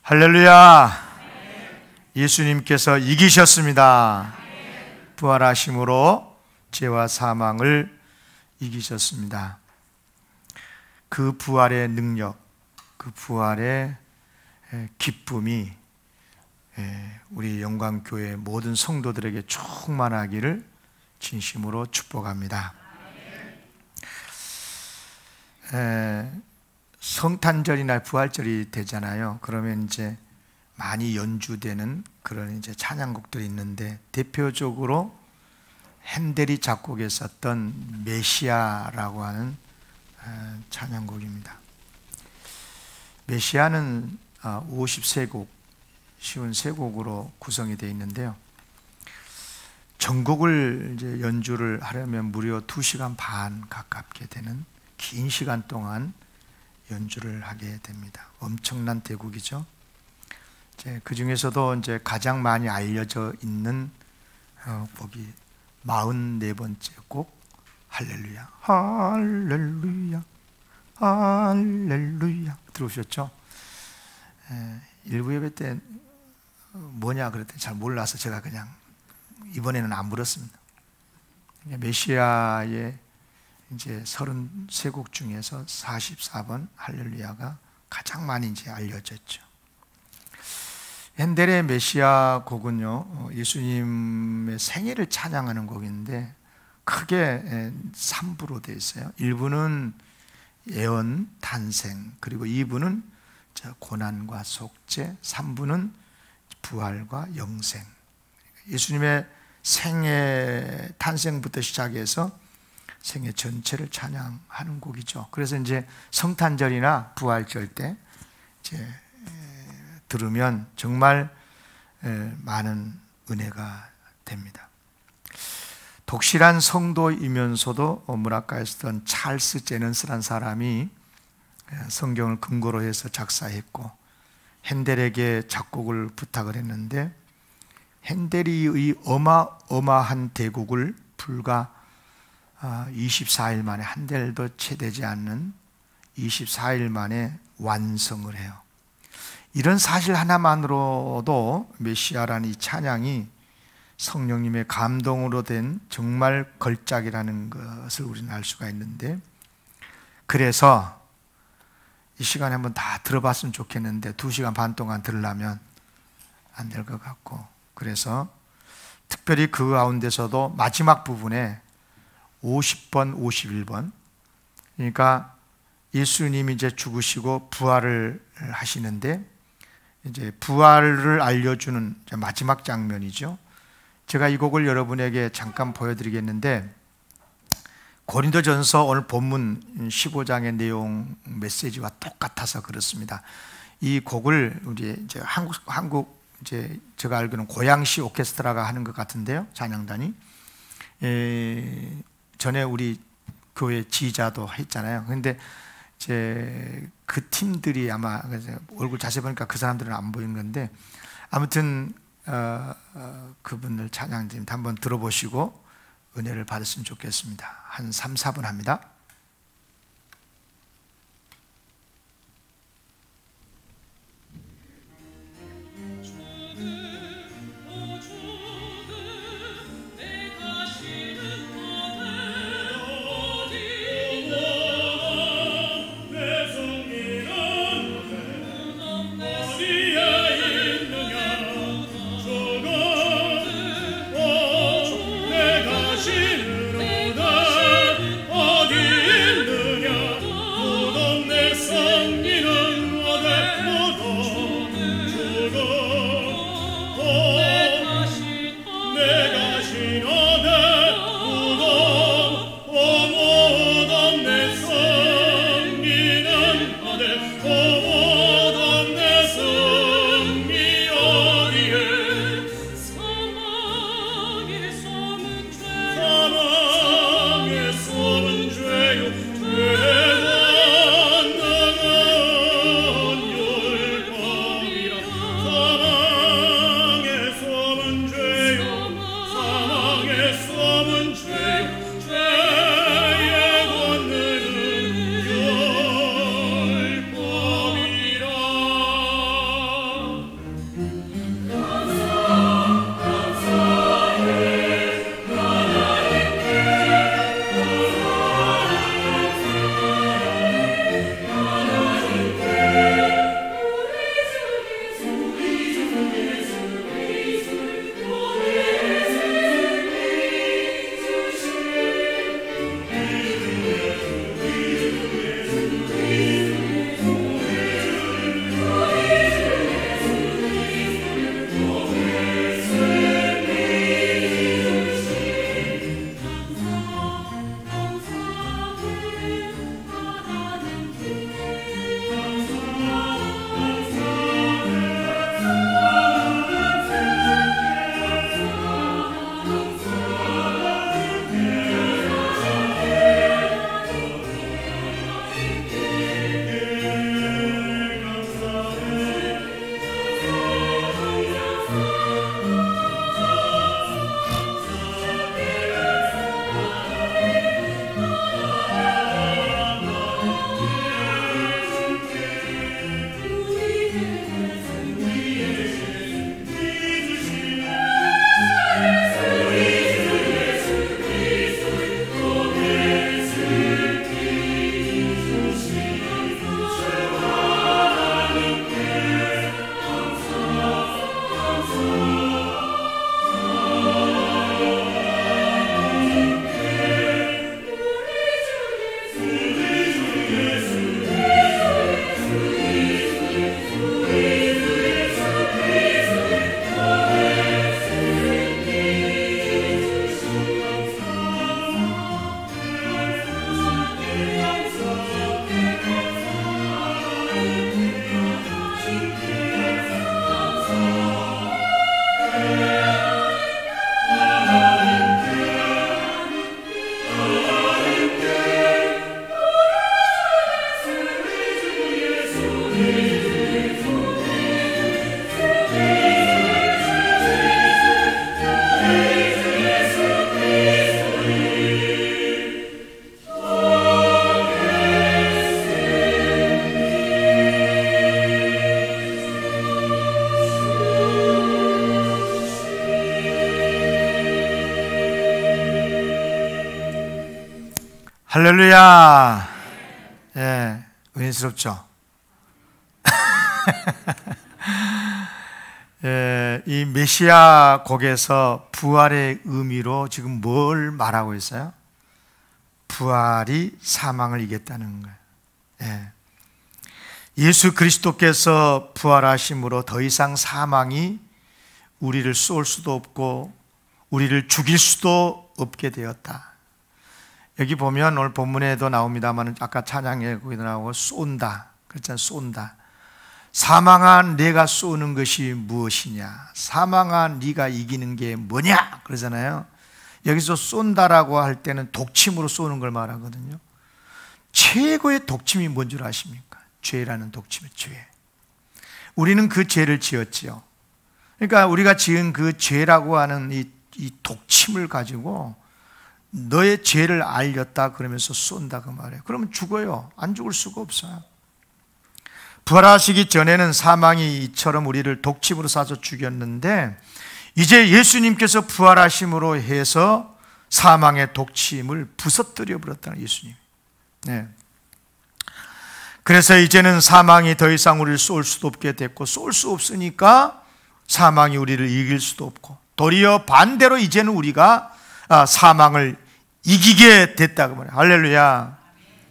할렐루야. 예수님께서 이기셨습니다. 부활하심으로 죄와 사망을 이기셨습니다. 그 부활의 능력, 그 부활의 기쁨이 우리 영광교회 모든 성도들에게 충만하기를 진심으로 축복합니다. 성탄절이나 부활절이 되잖아요. 그러면 이제 많이 연주되는 그런 이제 찬양곡들이 있는데, 대표적으로 핸델이 작곡에 썼던 메시아라고 하는 찬양곡입니다. 메시아는 53곡, 쉬운 3곡으로 구성이 되어 있는데요. 전곡을 이제 연주를 하려면 무려 2시간 반 가깝게 되는 긴 시간 동안 연주를 하게 됩니다. 엄청난 대곡이죠. 그 중에서도 이제 가장 많이 알려져 있는 곡이 44번째 곡, 할렐루야, 할렐루야, 할렐루야. 들어오셨죠? 일부 예배 때 뭐냐 그랬더니 잘 몰라서 제가 그냥 이번에는 안 불렀습니다. 메시아의 이제 33곡 중에서 44번 할렐루야가 가장 많이 이제 알려졌죠. 핸델의 메시아 곡은요, 예수님의 생애를 찬양하는 곡인데 크게 3부로 되어 있어요. 1부는 예언, 탄생, 그리고 2부는 고난과 속죄, 3부는 부활과 영생. 예수님의 생애, 탄생부터 시작해서 생애 전체를 찬양하는 곡이죠. 그래서 이제 성탄절이나 부활절 때 이제 들으면 정말 많은 은혜가 됩니다. 독실한 성도이면서도 문학가에 쓰던 찰스 제넌스라는 사람이 성경을 근거로 해서 작사했고, 핸델에게 작곡을 부탁을 했는데, 핸델이 어마어마한 대곡을 불과 24일 만에, 한 달도 채 되지 않는 24일 만에 완성을 해요. 이런 사실 하나만으로도 메시아라는 이 찬양이 성령님의 감동으로 된 정말 걸작이라는 것을 우리는 알 수가 있는데, 그래서 이 시간에 한번 다 들어봤으면 좋겠는데 2시간 반 동안 들으려면 안 될 것 같고, 그래서 특별히 그 가운데서도 마지막 부분에 50번, 51번, 그러니까 예수님이 이제 죽으시고 부활을 하시는데, 이제 부활을 알려주는 마지막 장면이죠. 제가 이 곡을 여러분에게 잠깐 보여드리겠는데, 고린도전서 오늘 본문 15장의 내용 메시지와 똑같아서 그렇습니다. 이 곡을 우리 이제 한국 이제 제가 알기로는 고양시 오케스트라가 하는 것 같은데요, 찬양단이. 전에 우리 교회 지휘자도 했잖아요. 그런데 이제 그 팀들이 아마 얼굴 자세히 보니까 그 사람들은 안 보이는 건데, 아무튼 그분들 찬양 좀 한번 들어보시고 은혜를 받으시면 좋겠습니다. 한 3, 4분 합니다. 어디 할렐루야. 예, 은혜스럽죠? 예, 이 메시아 곡에서 부활의 의미로 지금 뭘 말하고 있어요? 부활이 사망을 이겼다는 거예요. 예. 예수 그리스도께서 부활하심으로 더 이상 사망이 우리를 쏠 수도 없고 우리를 죽일 수도 없게 되었다. 여기 보면 오늘 본문에도 나옵니다만 아까 찬양에 거기도 나오고 쏜다 그렇잖아요. 쏜다. 사망한 내가 쏘는 것이 무엇이냐, 사망한 네가 이기는 게 뭐냐 그러잖아요. 여기서 쏜다라고 할 때는 독침으로 쏘는 걸 말하거든요. 최고의 독침이 뭔 줄 아십니까? 죄라는 독침의 죄. 우리는 그 죄를 지었지요. 그러니까 우리가 지은 그 죄라고 하는 이 독침을 가지고 너의 죄를 알렸다 그러면서 쏜다 그 말이에요. 그러면 죽어요. 안 죽을 수가 없어요. 부활하시기 전에는 사망이 이처럼 우리를 독침으로 쏴서 죽였는데 이제 예수님께서 부활하심으로 해서 사망의 독침을 부서뜨려 버렸다는 예수님. 네. 그래서 이제는 사망이 더 이상 우리를 쏠 수도 없게 됐고 쏠 수 없으니까 사망이 우리를 이길 수도 없고 도리어 반대로 이제는 우리가 사망을 이기게 됐다고 말해요. 할렐루야.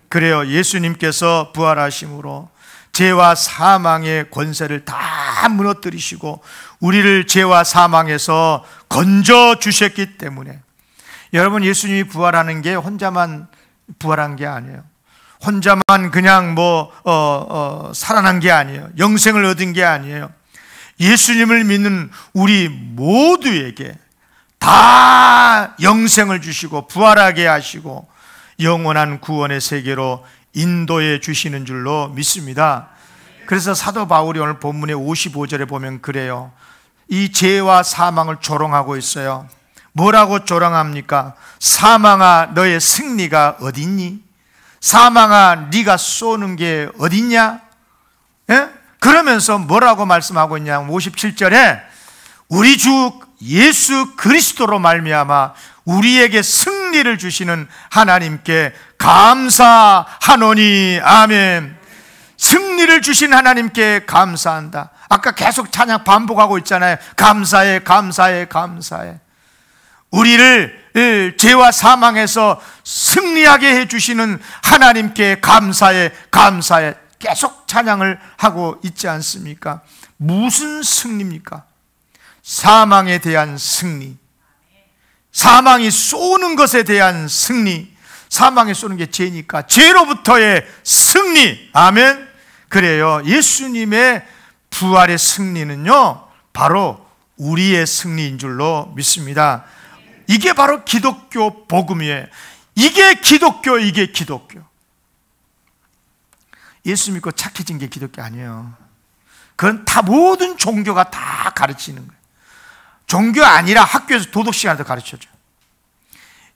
그래요. 예수님께서 부활하심으로 죄와 사망의 권세를 다 무너뜨리시고 우리를 죄와 사망에서 건져 주셨기 때문에 여러분, 예수님이 부활하는 게 혼자만 부활한 게 아니에요. 혼자만 그냥 살아난 게 아니에요. 영생을 얻은 게 아니에요. 예수님을 믿는 우리 모두에게 다 영생을 주시고 부활하게 하시고 영원한 구원의 세계로 인도해 주시는 줄로 믿습니다. 그래서 사도 바울이 오늘 본문의 55절에 보면 그래요. 이 죄와 사망을 조롱하고 있어요. 뭐라고 조롱합니까? 사망아 너의 승리가 어딨니? 사망아 네가 쏘는 게 어딨냐? 예? 그러면서 뭐라고 말씀하고 있냐? 57절에 우리 주 예수 그리스도로 말미암아 우리에게 승리를 주시는 하나님께 감사하노니. 아멘. 승리를 주신 하나님께 감사한다. 아까 계속 찬양 반복하고 있잖아요. 감사해, 감사해, 감사해. 우리를 죄와 사망에서 승리하게 해주시는 하나님께 감사해, 감사해. 계속 찬양을 하고 있지 않습니까? 무슨 승리입니까? 사망에 대한 승리, 사망이 쏘는 것에 대한 승리. 사망에 쏘는 게 죄니까 죄로부터의 승리. 아멘. 그래요. 예수님의 부활의 승리는요 바로 우리의 승리인 줄로 믿습니다. 이게 바로 기독교 복음이에요. 이게 기독교, 이게 기독교. 예수 믿고 착해진 게 기독교 아니에요. 그건 다 모든 종교가 다 가르치는 거예요. 종교 아니라 학교에서 도덕 시간에도 가르쳐줘요.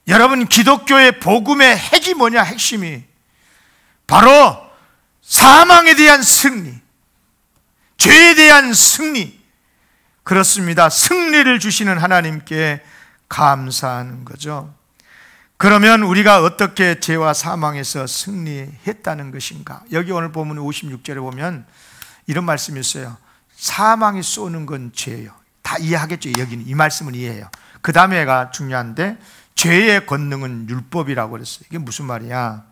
여러분, 기독교의 복음의 핵이 뭐냐? 핵심이 바로 사망에 대한 승리, 죄에 대한 승리. 그렇습니다. 승리를 주시는 하나님께 감사하는 거죠. 그러면 우리가 어떻게 죄와 사망에서 승리했다는 것인가? 여기 오늘 본문 56절에 보면 이런 말씀이 있어요. 사망이 쏘는 건 죄예요. 다 이해하겠죠? 여기는 이 말씀은 이해해요. 그 다음에가 중요한데 죄의 권능은 율법이라고 그랬어요. 이게 무슨 말이야?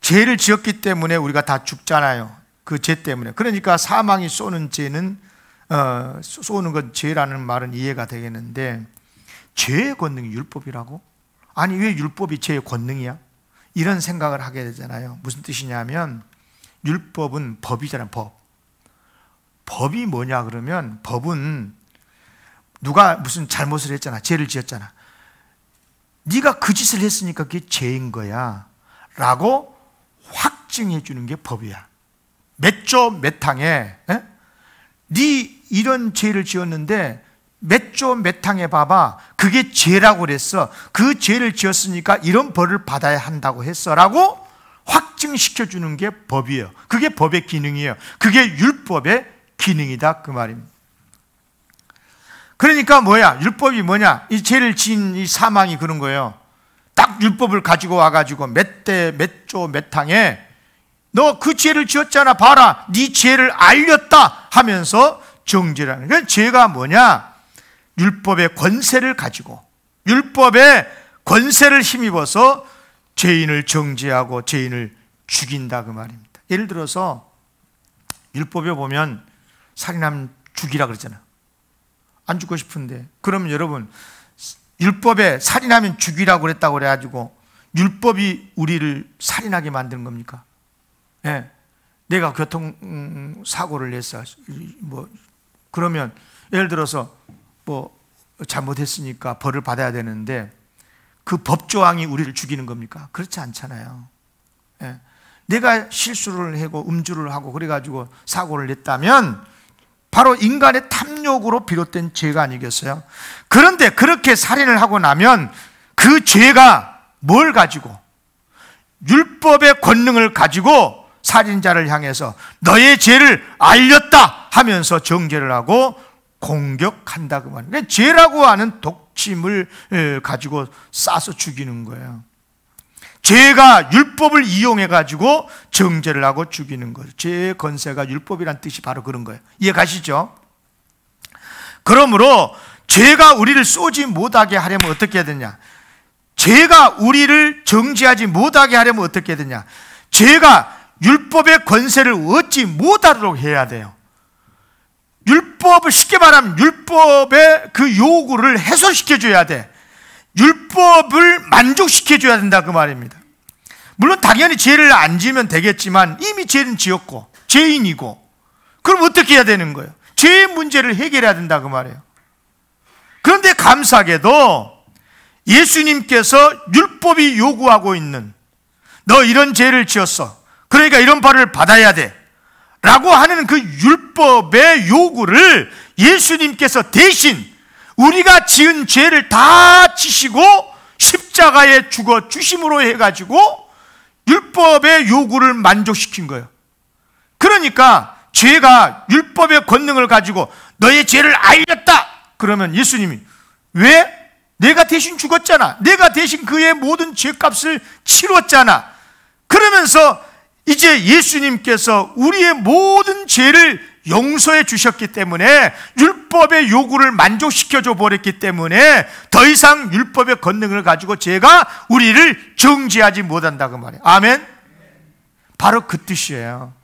죄를 지었기 때문에 우리가 다 죽잖아요. 그 죄 때문에. 그러니까 사망이 쏘는 죄는 쏘는 건 죄라는 말은 이해가 되겠는데 죄의 권능이 율법이라고? 아니 왜 율법이 죄의 권능이야? 이런 생각을 하게 되잖아요. 무슨 뜻이냐면 율법은 법이잖아요. 법이 뭐냐 그러면 법은 누가 무슨 잘못을 했잖아. 죄를 지었잖아. 네가 그 짓을 했으니까 그게 죄인 거야 라고 확증해 주는 게 법이야. 몇 조 몇 항에 네 이런 죄를 지었는데 몇 조 몇 항에 봐봐. 그게 죄라고 그랬어. 그 죄를 지었으니까 이런 벌을 받아야 한다고 했어 라고 확증시켜 주는 게 법이에요. 그게 법의 기능이에요. 그게 율법의 기능이다 그 말입니다. 그러니까 뭐야? 율법이 뭐냐? 이 죄를 지은 이 사망이 그런 거예요. 딱 율법을 가지고 와가지고 몇 대 몇 조 몇 항에 너 그 죄를 지었잖아, 봐라, 네 죄를 알렸다 하면서 정죄를 하는 거예요. 죄가 뭐냐? 율법의 권세를 가지고, 율법의 권세를 힘입어서 죄인을 정죄하고 죄인을 죽인다, 그 말입니다. 예를 들어서 율법에 보면 살인하면 죽이라 그러잖아요. 안 죽고 싶은데, 그러면 여러분, 율법에 살인하면 죽이라고 그랬다고 그래가지고 율법이 우리를 살인하게 만드는 겁니까? 네. 내가 교통사고를 냈어, 그러면 예를 들어서 잘못했으니까 벌을 받아야 되는데 그 법조항이 우리를 죽이는 겁니까? 그렇지 않잖아요. 네. 내가 실수를 하고 음주를 하고 그래가지고 사고를 냈다면 바로 인간의 탐욕으로 비롯된 죄가 아니겠어요? 그런데 그렇게 살인을 하고 나면 그 죄가 뭘 가지고, 율법의 권능을 가지고 살인자를 향해서 너의 죄를 알렸다 하면서 정죄를 하고 공격한다, 그 말이에요. 그러니까 죄라고 하는 독침을 가지고 쏴서 죽이는 거예요. 죄가 율법을 이용해 가지고 정죄를 하고 죽이는 거예요. 죄의 권세가 율법이란 뜻이 바로 그런 거예요. 이해 가시죠? 그러므로 죄가 우리를 쏘지 못하게 하려면 어떻게 해야 되냐? 죄가 우리를 정죄하지 못하게 하려면 어떻게 해야 되냐? 죄가 율법의 권세를 얻지 못하도록 해야 돼요. 율법을, 쉽게 말하면 율법의 그 요구를 해소시켜줘야 돼. 율법을 만족시켜줘야 된다, 그 말입니다. 물론 당연히 죄를 안 지으면 되겠지만 이미 죄는 지었고 죄인이고, 그럼 어떻게 해야 되는 거예요? 죄의 문제를 해결해야 된다, 그 말이에요. 그런데 감사하게도 예수님께서 율법이 요구하고 있는, 너 이런 죄를 지었어, 그러니까 이런 벌을 받아야 돼 라고 하는 그 율법의 요구를 예수님께서 대신 우리가 지은 죄를 다 지시고 십자가에 죽어 주심으로 해가지고 율법의 요구를 만족시킨 거예요. 그러니까 죄가 율법의 권능을 가지고 너의 죄를 알렸다 그러면 예수님이, 왜? 내가 대신 죽었잖아, 내가 대신 그의 모든 죄값을 치렀잖아, 그러면서 이제 예수님께서 우리의 모든 죄를 용서해 주셨기 때문에, 율법의 요구를 만족시켜줘 버렸기 때문에 더 이상 율법의 권능을 가지고 죄가 우리를 정죄하지 못한다, 그 말이에요. 아멘? 바로 그 뜻이에요.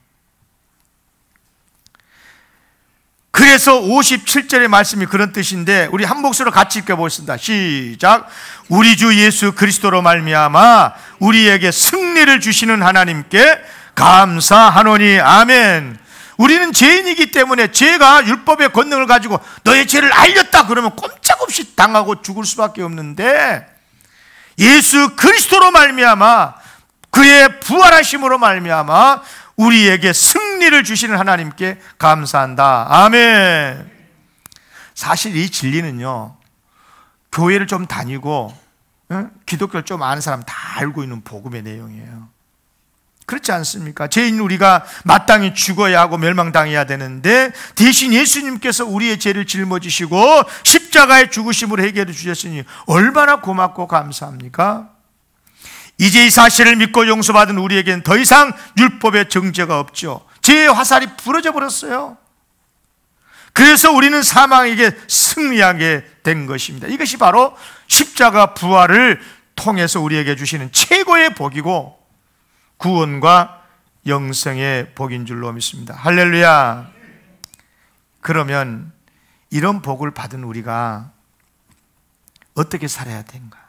그래서 57절의 말씀이 그런 뜻인데, 우리 한 목소리로 같이 읽어보겠습니다. 시작. 우리 주 예수 그리스도로 말미암아 우리에게 승리를 주시는 하나님께 감사하노니. 아멘. 우리는 죄인이기 때문에 죄가 율법의 권능을 가지고 너의 죄를 알렸다 그러면 꼼짝없이 당하고 죽을 수밖에 없는데, 예수 그리스도로 말미암아, 그의 부활하심으로 말미암아 우리에게 승리를 주시는 하나님께 감사한다. 아멘. 사실 이 진리는요, 교회를 좀 다니고 기독교를 좀 아는 사람 다 알고 있는 복음의 내용이에요. 그렇지 않습니까? 죄인 우리가 마땅히 죽어야 하고 멸망당해야 되는데 대신 예수님께서 우리의 죄를 짊어지시고 십자가의 죽으심으로 해결해 주셨으니 얼마나 고맙고 감사합니까? 이제 이 사실을 믿고 용서받은 우리에게는 더 이상 율법의 정죄가 없죠. 죄의 화살이 부러져 버렸어요. 그래서 우리는 사망에게 승리하게 된 것입니다. 이것이 바로 십자가 부활을 통해서 우리에게 주시는 최고의 복이고 구원과 영생의 복인 줄로 믿습니다. 할렐루야. 그러면 이런 복을 받은 우리가 어떻게 살아야 되는가?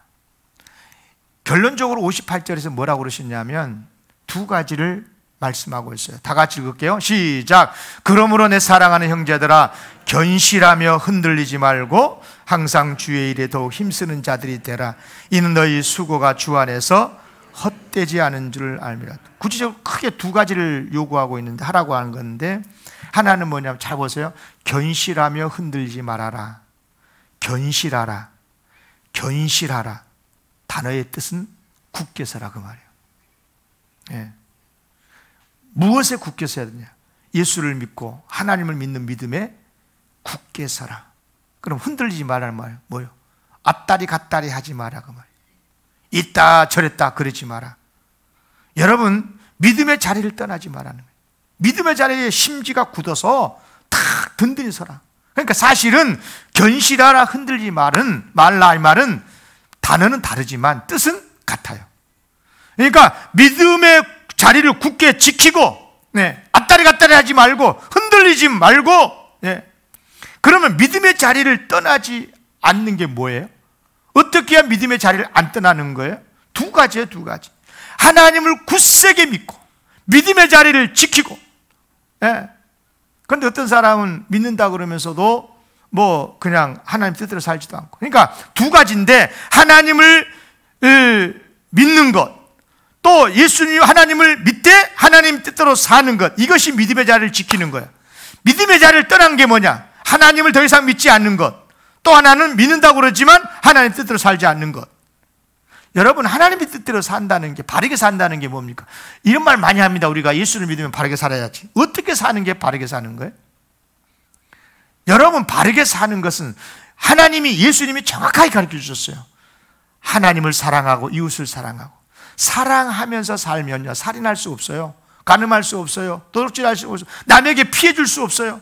결론적으로 58절에서 뭐라고 그러셨냐면 두 가지를 말씀하고 있어요. 다 같이 읽을게요. 시작. 그러므로 내 사랑하는 형제들아, 견실하며 흔들리지 말고 항상 주의 일에 더욱 힘쓰는 자들이 되라. 이는 너희 수고가 주 안에서 헛되지 않은 줄 알미라. 구체적으로 크게 두 가지를 요구하고 있는데, 하라고 하는 건데, 하나는 뭐냐면 잘 보세요. 견실하며 흔들리지 말아라. 견실하라. 견실하라. 단어의 뜻은 굳게 서라, 그 말이에요. 예. 무엇에 굳게 서야 되냐? 예수를 믿고 하나님을 믿는 믿음에 굳게 서라. 그럼 흔들리지 말라는 말 뭐예요? 앞다리 갓다리 하지 마라, 그 말이에요. 있다 저랬다 그러지 마라. 여러분, 믿음의 자리를 떠나지 말라는 거예요. 믿음의 자리에 심지가 굳어서 탁 든든히 서라. 그러니까 사실은 견실하라 흔들지 말라 이 말은 단어는 다르지만 뜻은 같아요. 그러니까 믿음의 자리를 굳게 지키고, 앞다리 갔다리 하지 말고 흔들리지 말고, 그러면 믿음의 자리를 떠나지 않는 게 뭐예요? 어떻게 해야 믿음의 자리를 안 떠나는 거예요? 두 가지예요, 두 가지. 하나님을 굳세게 믿고 믿음의 자리를 지키고. 그런데 어떤 사람은 믿는다 그러면서도 뭐 그냥 하나님 뜻대로 살지도 않고. 그러니까 두 가지인데, 하나님을 믿는 것, 또 예수님 하나님을 믿되 하나님 뜻대로 사는 것, 이것이 믿음의 자리를 지키는 거예요. 믿음의 자리를 떠난 게 뭐냐? 하나님을 더 이상 믿지 않는 것, 또 하나는 믿는다고 그러지만 하나님 뜻대로 살지 않는 것. 여러분, 하나님의 뜻대로 산다는 게, 바르게 산다는 게 뭡니까? 이런 말 많이 합니다. 우리가 예수를 믿으면 바르게 살아야지. 어떻게 사는 게 바르게 사는 거예요? 여러분, 바르게 사는 것은 하나님이, 예수님이 정확하게 가르쳐 주셨어요. 하나님을 사랑하고 이웃을 사랑하고. 사랑하면서 살면요, 살인할 수 없어요. 간음할 수 없어요. 도둑질할 수 없어요. 남에게 피해 줄 수 없어요.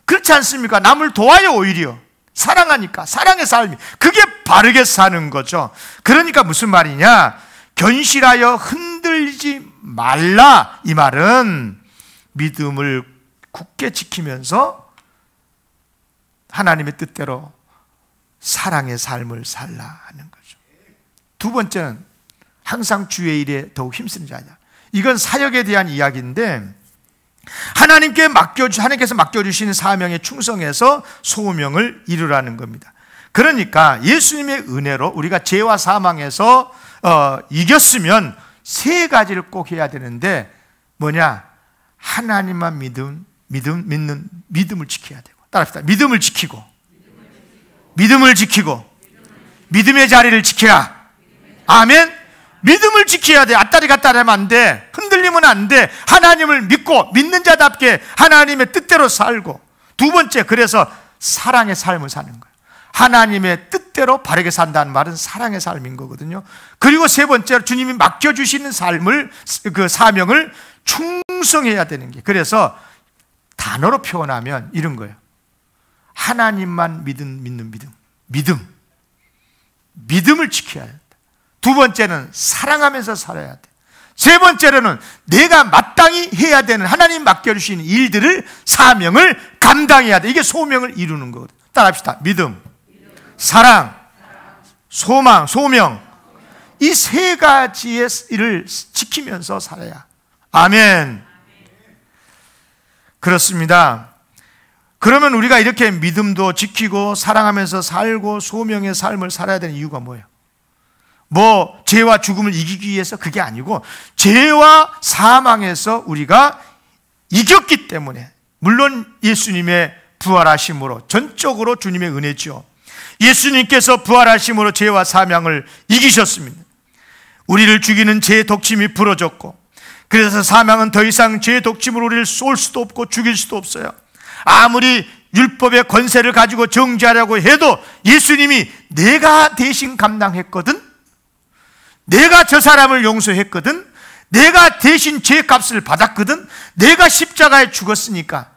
그렇지 않습니까? 남을 도와요. 오히려 사랑하니까, 사랑의 삶이, 그게 바르게 사는 거죠. 그러니까 무슨 말이냐? 견실하여 흔들리지 말라, 이 말은 믿음을 굳게 지키면서 하나님의 뜻대로 사랑의 삶을 살라 하는 거죠. 두 번째는 항상 주의 일에 더욱 힘쓰는 자냐. 이건 사역에 대한 이야기인데, 하나님께서 맡겨주시는 사명에 충성해서 소명을 이루라는 겁니다. 그러니까 예수님의 은혜로 우리가 죄와 사망에서 이겼으면 세 가지를 꼭 해야 되는데, 뭐냐? 하나님만 믿는 믿음을 지켜야 되고. 따라합시다. 믿음을 지키고, 믿음의 자리를 지키라. 아멘. 믿음을 지켜야 돼. 앞다리 갔다리 하면 안 돼. 흔들리면 안 돼. 하나님을 믿고 믿는 자답게 하나님의 뜻대로 살고. 두 번째, 그래서 사랑의 삶을 사는 거예요. 하나님의 뜻대로 바르게 산다는 말은 사랑의 삶인 거거든요. 그리고 세 번째로 주님이 맡겨주시는 삶을, 그 사명을 충성해야 되는 게, 그래서 단어로 표현하면 이런 거예요. 하나님만 믿는 믿음을 지켜야 돼. 두 번째는 사랑하면서 살아야 돼. 세 번째로는 내가 마땅히 해야 되는 하나님 맡겨주신 일들을, 사명을 감당해야 돼. 이게 소명을 이루는 거거든요. 따라합시다. 믿음, 사랑, 소망, 소명. 이 세 가지의 일을 지키면서 살아야. 아멘. 그렇습니다. 그러면 우리가 이렇게 믿음도 지키고 사랑하면서 살고 소명의 삶을 살아야 되는 이유가 뭐예요? 뭐 죄와 죽음을 이기기 위해서, 그게 아니고 죄와 사망에서 우리가 이겼기 때문에, 물론 예수님의 부활하심으로, 전적으로 주님의 은혜죠. 예수님께서 부활하심으로 죄와 사망을 이기셨습니다. 우리를 죽이는 죄의 독침이 부러졌고, 그래서 사망은 더 이상 죄의 독침으로 우리를 쏠 수도 없고 죽일 수도 없어요. 아무리 율법의 권세를 가지고 정죄하려고 해도 예수님이 내가 대신 감당했거든, 내가 저 사람을 용서했거든, 내가 대신 죄값을 받았거든, 내가 십자가에 죽었으니까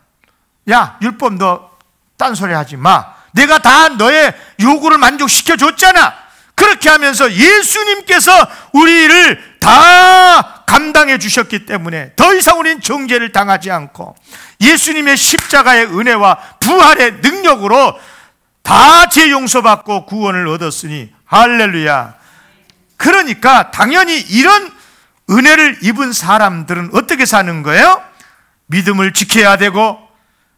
야, 율법 너 딴소리 하지 마, 내가 다 너의 요구를 만족시켜줬잖아. 그렇게 하면서 예수님께서 우리를 다 감당해 주셨기 때문에 더 이상 우리는 정죄를 당하지 않고, 예수님의 십자가의 은혜와 부활의 능력으로 다 죄 용서받고 구원을 얻었으니 할렐루야. 그러니까 당연히 이런 은혜를 입은 사람들은 어떻게 사는 거예요? 믿음을 지켜야 되고,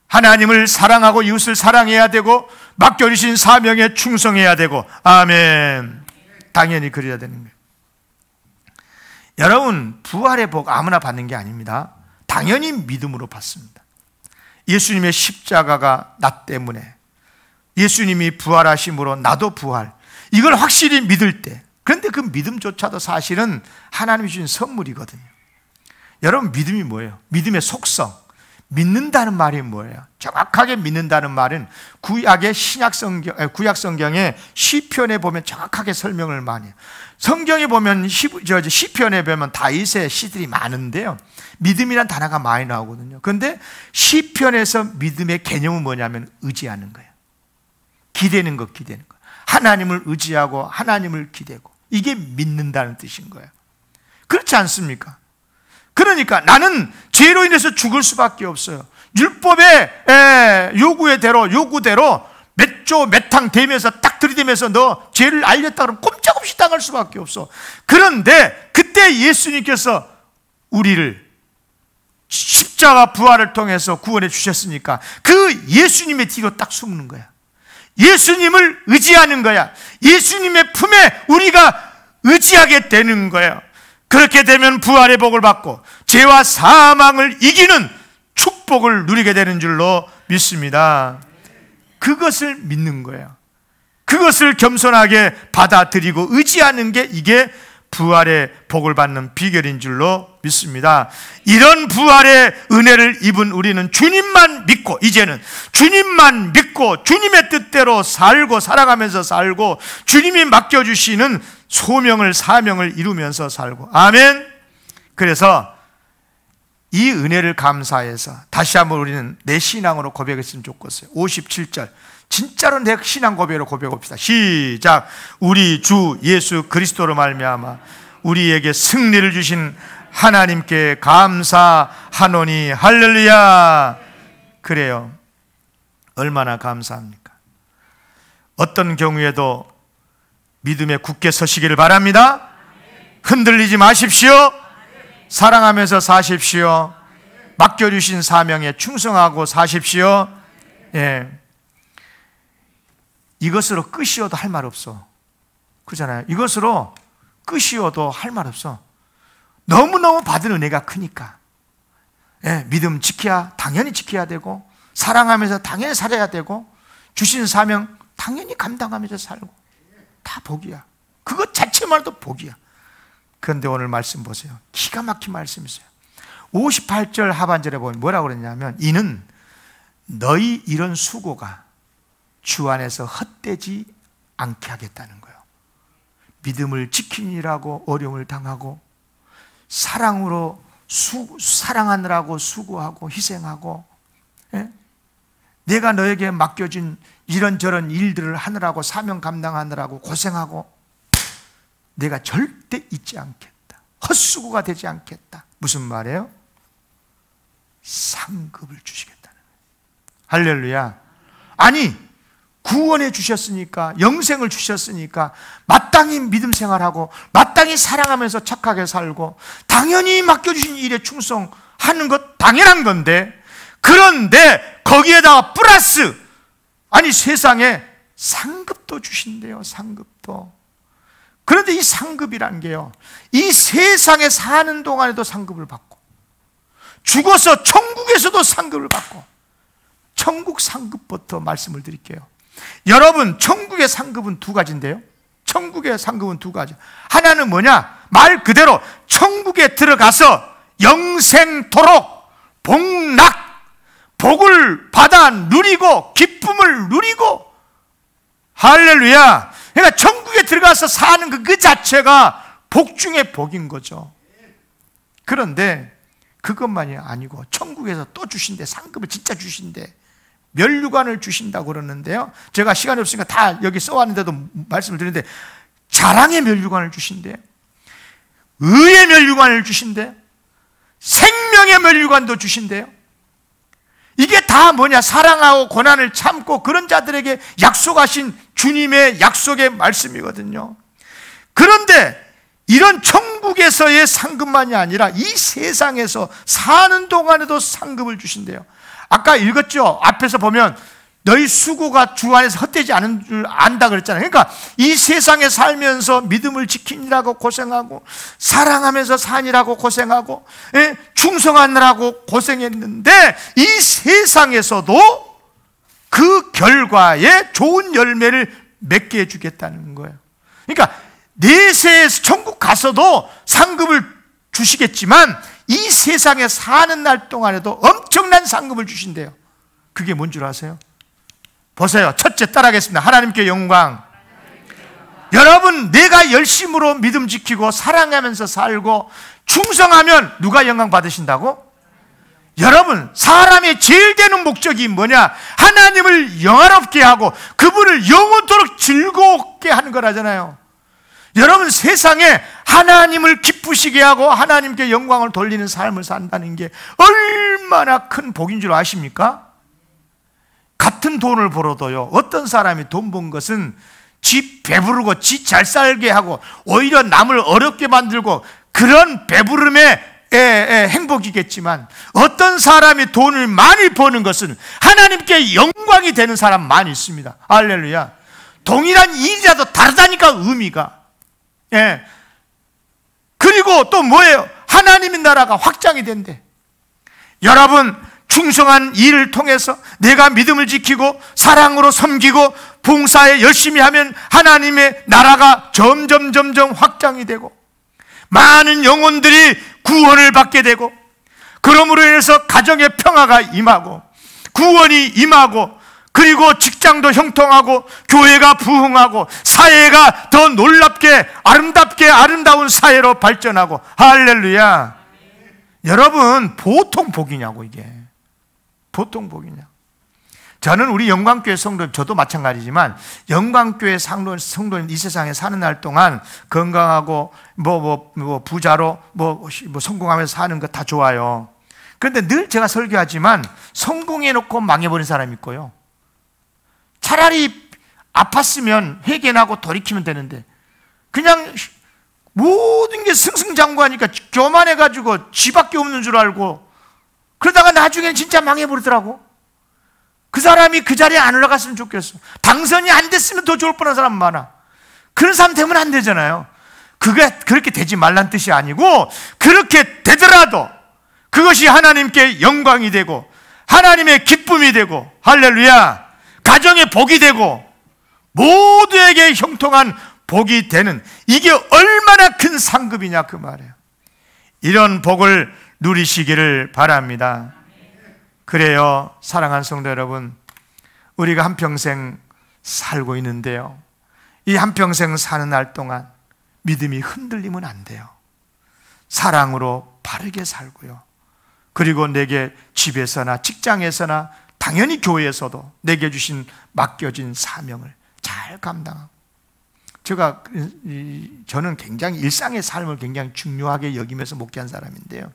하나님을 사랑하고 이웃을 사랑해야 되고, 맡겨주신 사명에 충성해야 되고. 아멘. 당연히 그래야 되는 거예요. 여러분, 부활의 복 아무나 받는 게 아닙니다. 당연히 믿음으로 받습니다. 예수님의 십자가가 나 때문에, 예수님이 부활하심으로 나도 부활, 이걸 확실히 믿을 때, 그런데 그 믿음조차도 사실은 하나님이 주신 선물이거든요. 여러분, 믿음이 뭐예요? 믿음의 속성, 믿는다는 말이 뭐예요? 정확하게 믿는다는 말은 구약 성경의 시편에 보면 정확하게 설명을 많이 해요. 성경에 보면 시편에 보면 다윗의 시들이 많은데요, 믿음이란 단어가 많이 나오거든요. 그런데 시편에서 믿음의 개념은 뭐냐면 의지하는 거예요. 기대는 거. 하나님을 의지하고 하나님을 기대고, 이게 믿는다는 뜻인 거예요. 그렇지 않습니까? 그러니까 나는 죄로 인해서 죽을 수밖에 없어요. 율법의 요구대로 몇 조 몇 탕 대면서 딱 들이대면서 너 죄를 알렸다 그러면 꼼짝없이 당할 수밖에 없어. 그런데 그때 예수님께서 우리를 십자가 부활을 통해서 구원해 주셨으니까 그 예수님의 뒤로 딱 숨는 거야. 예수님을 의지하는 거야. 예수님의 품에 우리가 의지하게 되는 거예요. 그렇게 되면 부활의 복을 받고 죄와 사망을 이기는 축복을 누리게 되는 줄로 믿습니다. 그것을 믿는 거예요. 그것을 겸손하게 받아들이고 의지하는 게, 이게 부활의 복을 받는 비결인 줄로 믿습니다. 이런 부활의 은혜를 입은 우리는 주님만 믿고, 이제는 주님만 믿고 주님의 뜻대로 살고 살아가면서 살고, 주님이 맡겨주시는 사명을 이루면서 살고. 아멘. 그래서 이 은혜를 감사해서 다시 한번 우리는 내 신앙으로 고백했으면 좋겠어요. 57절 진짜로 내 신앙 고백으로 고백합시다. 시작. 우리 주 예수 그리스도로 말미암아 우리에게 승리를 주신 하나님께 감사하노니. 할렐루야. 그래요. 얼마나 감사합니까? 어떤 경우에도 믿음에 굳게 서시기를 바랍니다. 흔들리지 마십시오. 사랑하면서 사십시오. 맡겨주신 사명에 충성하고 사십시오. 예. 이것으로 끝이어도 할 말 없어. 그렇잖아요. 이것으로 끝이어도 할 말 없어. 너무너무 받은 은혜가 크니까. 예, 믿음 당연히 지켜야 되고, 사랑하면서 당연히 살아야 되고, 주신 사명 당연히 감당하면서 살고, 다 복이야. 그것 자체만도 복이야. 그런데 오늘 말씀 보세요. 기가 막힌 말씀이세요. 58절 하반절에 보면 뭐라고 그랬냐면, 이는 너희 이런 수고가 주 안에서 헛되지 않게 하겠다는 거예요. 믿음을 지키느라고 어려움을 당하고, 사랑하느라고 수고하고 희생하고, 예? 내가 너에게 맡겨진 이런저런 일들을 하느라고, 사명 감당하느라고 고생하고, 내가 절대 잊지 않겠다. 헛수고가 되지 않겠다. 무슨 말이에요? 상급을 주시겠다는 거예요. 할렐루야. 아니, 구원해 주셨으니까, 영생을 주셨으니까 마땅히 믿음 생활하고 마땅히 사랑하면서 착하게 살고 당연히 맡겨주신 일에 충성하는 것 당연한 건데, 그런데 거기에다가 플러스, 아니 세상에 상급도 주신대요. 상급도. 그런데 이 상급이란 게요, 이 세상에 사는 동안에도 상급을 받고, 죽어서 천국에서도 상급을 받고. 천국 상급부터 말씀을 드릴게요. 여러분, 천국의 상급은 두 가지인데요. 천국의 상급은 두 가지. 하나는 뭐냐? 말 그대로 천국에 들어가서 영생토록 복을 받아 누리고 기쁨을 누리고. 할렐루야. 그러니까 천국에 들어가서 사는 그 자체가 복 중에 복인 거죠. 그런데 그것만이 아니고 천국에서 또 주신대. 상급을 진짜 주신대. 면류관을 주신다고 그러는데요, 제가 시간이 없으니까 다 여기 써왔는데도 말씀을 드리는데, 자랑의 면류관을 주신대, 의의 면류관을 주신대, 생명의 면류관도 주신대요. 이게 다 뭐냐? 사랑하고 고난을 참고 그런 자들에게 약속하신 주님의 약속의 말씀이거든요. 그런데 이런 천국에서의 상급만이 아니라 이 세상에서 사는 동안에도 상급을 주신대요. 아까 읽었죠? 앞에서 보면 너희 수고가 주 안에서 헛되지 않은 줄 안다 그랬잖아요. 그러니까 이 세상에 살면서 믿음을 지키느라고 고생하고, 사랑하면서 사니라고 고생하고, 충성하느라고 고생했는데, 이 세상에서도 그 결과에 좋은 열매를 맺게 해주겠다는 거예요. 그러니까 내세에서 천국 가서도 상급을 주시겠지만, 이 세상에 사는 날 동안에도 엄청난 상급을 주신대요. 그게 뭔 줄 아세요? 보세요. 첫째 따라하겠습니다. 하나님께 영광. 여러분, 내가 열심으로 믿음 지키고 사랑하면서 살고 충성하면 누가 영광 받으신다고? 여러분, 사람의 제일 되는 목적이 뭐냐? 하나님을 영화롭게 하고 그분을 영원토록 즐겁게 하는 거라잖아요. 여러분, 세상에 하나님을 기쁘시게 하고 하나님께 영광을 돌리는 삶을 산다는 게 얼마나 큰 복인 줄 아십니까? 같은 돈을 벌어도요, 어떤 사람이 돈 번 것은 지 배부르고 지 잘 살게 하고 오히려 남을 어렵게 만들고 그런 배부름의 행복이겠지만, 어떤 사람이 돈을 많이 버는 것은 하나님께 영광이 되는 사람 많이 있습니다. 할렐루야. 동일한 일이라도 다르다니까, 의미가. 그리고 또 뭐예요? 하나님의 나라가 확장이 된대. 여러분, 충성한 일을 통해서 내가 믿음을 지키고 사랑으로 섬기고 봉사에 열심히 하면 하나님의 나라가 점점 확장이 되고 많은 영혼들이 구원을 받게 되고, 그러므로 인해서 가정의 평화가 임하고 구원이 임하고, 그리고 직장도 형통하고 교회가 부흥하고 사회가 더 놀랍게 아름다운 사회로 발전하고. 할렐루야. 여러분, 보통 복이냐고. 이게 보통 복이냐. 저는 우리 영광교회 성도님, 저도 마찬가지지만 영광교회 성도님 이 세상에 사는 날 동안 건강하고 부자로 성공하면서 사는 거 다 좋아요. 그런데 늘 제가 설교하지만 성공해놓고 망해버린 사람이 있고요, 차라리 아팠으면 회개하고 돌이키면 되는데 그냥 모든 게 승승장구하니까 교만해가지고 쥐밖에 없는 줄 알고 그러다가 나중에는 진짜 망해버리더라고. 그 사람이 그 자리에 안 올라갔으면 좋겠어. 당선이 안 됐으면 더 좋을 뻔한 사람 많아. 그런 사람 되면 안 되잖아요. 그게 그렇게 되지 말란 뜻이 아니고, 그렇게 되더라도 그것이 하나님께 영광이 되고 하나님의 기쁨이 되고, 할렐루야, 가정의 복이 되고 모두에게 형통한 복이 되는, 이게 얼마나 큰 상급이냐 그 말이에요. 이런 복을 누리시기를 바랍니다. 그래요, 사랑하는 성도 여러분, 우리가 한평생 살고 있는데요, 이 한평생 사는 날 동안 믿음이 흔들리면 안 돼요. 사랑으로 바르게 살고요, 그리고 내게 집에서나 직장에서나 당연히 교회에서도 내게 주신 맡겨진 사명을 잘 감당하고. 저는 굉장히 일상의 삶을 굉장히 중요하게 여기면서 목회한 사람인데요,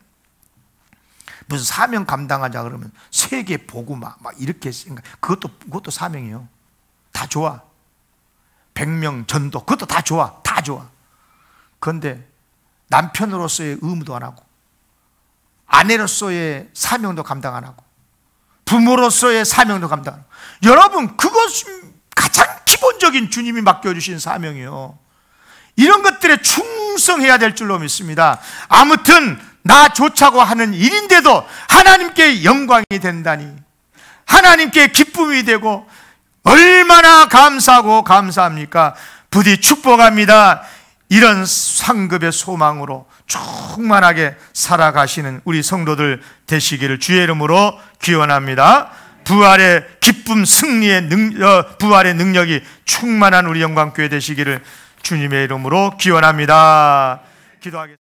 무슨 사명 감당하자 그러면 세계 보고 막 이렇게 생각, 그것도 사명이에요. 다 좋아. 100명 전도, 그것도 다 좋아. 다 좋아. 그런데 남편으로서의 의무도 안 하고, 아내로서의 사명도 감당 안 하고, 부모로서의 사명도 감당 안 하고. 여러분, 그것이 가장 기본적인 주님이 맡겨주신 사명이에요. 이런 것들에 충성해야 될 줄로 믿습니다. 아무튼 나 좋자고 하는 일인데도 하나님께 영광이 된다니, 하나님께 기쁨이 되고 얼마나 감사하고 감사합니까? 부디 축복합니다. 이런 상급의 소망으로 충만하게 살아가시는 우리 성도들 되시기를 주의 이름으로 기원합니다. 부활의 기쁨, 승리의 부활의 능력이 충만한 우리 영광교회 되시기를 주님의 이름으로 기원합니다. 기도하겠습니다.